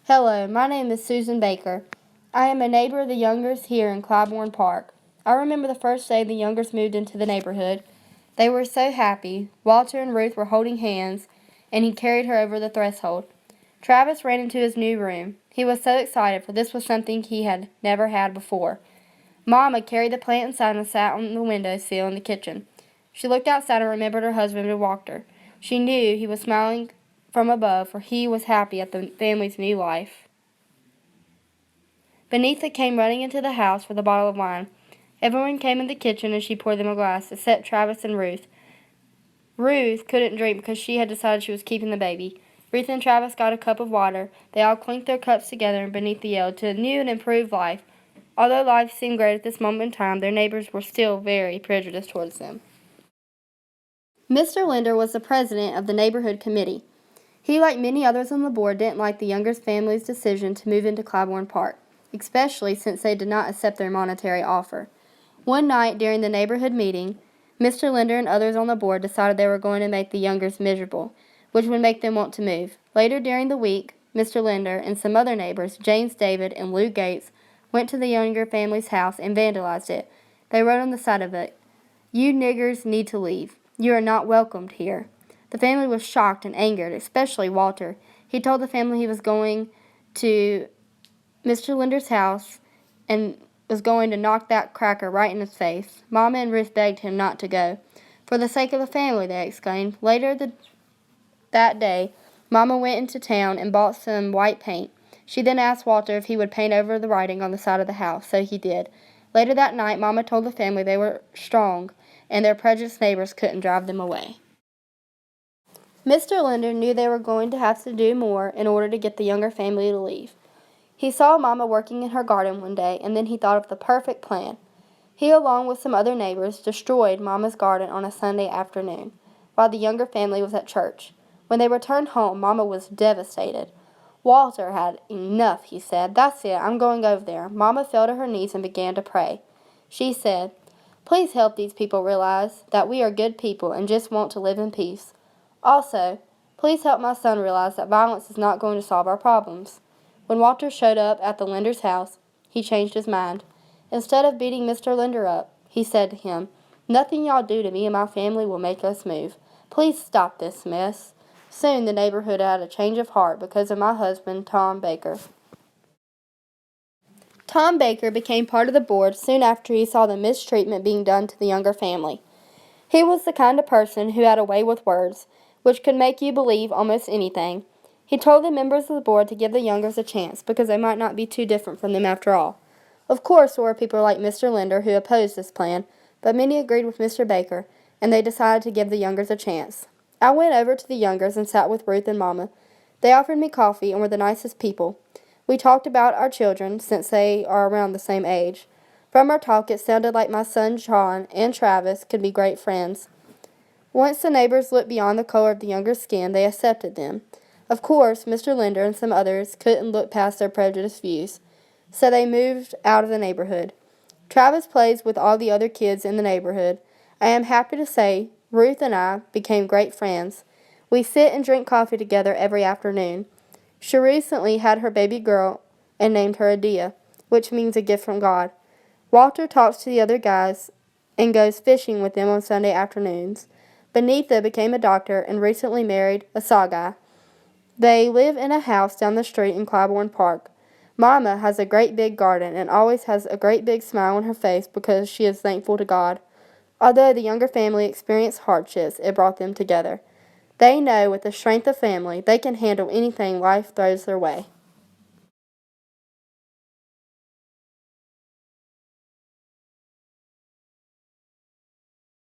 Hello, my name is Susan Baker. I am a neighbor of the Youngers here in Claiborne Park. I remember the first day the Youngers moved into the neighborhood. They were so happy. Walter and Ruth were holding hands, and he carried her over the threshold. Travis ran into his new room. He was so excited, for this was something he had never had before. Mama carried the plant inside and sat on the window sill in the kitchen. She looked outside and remembered her husband had walked her. She knew he was smiling from above, for he was happy at the family's new life. Benita came running into the house with a bottle of wine. Everyone came in the kitchen and she poured them a glass, except Travis and Ruth. Ruth couldn't drink because she had decided she was keeping the baby. Ruth and Travis got a cup of water. They all clinked their cups together and Benita yelled, "To a new and improved life." Although life seemed great at this moment in time, their neighbors were still very prejudiced towards them. Mr. Linder was the president of the neighborhood committee. He, like many others on the board, didn't like the Youngers family's decision to move into Claiborne Park, especially since they did not accept their monetary offer. One night during the neighborhood meeting, Mr. Linder and others on the board decided they were going to make the Youngers miserable, which would make them want to move. Later during the week, Mr. Linder and some other neighbors, James David and Lou Gates, went to the Younger family's house and vandalized it. They wrote on the side of it, "You niggers need to leave. You are not welcomed here." The family was shocked and angered, especially Walter. He told the family he was going to Mr. Linder's house and was going to knock that cracker right in his face. Mama and Ruth begged him not to go. "For the sake of the family," they exclaimed. Later that day, Mama went into town and bought some white paint. She then asked Walter if he would paint over the writing on the side of the house, so he did. Later that night, Mama told the family they were strong and their prejudiced neighbors couldn't drive them away. Mr. Linder knew they were going to have to do more in order to get the Younger family to leave. He saw Mama working in her garden one day, and then he thought of the perfect plan. He, along with some other neighbors, destroyed Mama's garden on a Sunday afternoon, while the Younger family was at church. When they returned home, Mama was devastated. "Walter had enough," he said. "That's it, I'm going over there." Mama fell to her knees and began to pray. She said, "Please help these people realize that we are good people and just want to live in peace. Also, please help my son realize that violence is not going to solve our problems." When Walter showed up at the Linder's house, he changed his mind. Instead of beating Mr. Linder up, he said to him, "Nothing y'all do to me and my family will make us move. Please stop this mess." Soon the neighborhood had a change of heart because of my husband, Tom Baker. Tom Baker became part of the board soon after he saw the mistreatment being done to the Younger family. He was the kind of person who had a way with words, which could make you believe almost anything. He told the members of the board to give the Youngers a chance because they might not be too different from them after all. Of course, there were people like Mr. Linder who opposed this plan, but many agreed with Mr. Baker, and they decided to give the Youngers a chance. I went over to the Youngers and sat with Ruth and Mama. They offered me coffee and were the nicest people. We talked about our children, since they are around the same age. From our talk, it sounded like my son John and Travis could be great friends. Once the neighbors looked beyond the color of the Youngers' skin, they accepted them. Of course, Mr. Linder and some others couldn't look past their prejudiced views, so they moved out of the neighborhood. Travis plays with all the other kids in the neighborhood. I am happy to say Ruth and I became great friends. We sit and drink coffee together every afternoon. She recently had her baby girl and named her Adia, which means a gift from God. Walter talks to the other guys and goes fishing with them on Sunday afternoons. Benita became a doctor and recently married a saw guy. They live in a house down the street in Claiborne Park. Mama has a great big garden and always has a great big smile on her face because she is thankful to God. Although the Younger family experienced hardships, it brought them together. They know with the strength of family, they can handle anything life throws their way.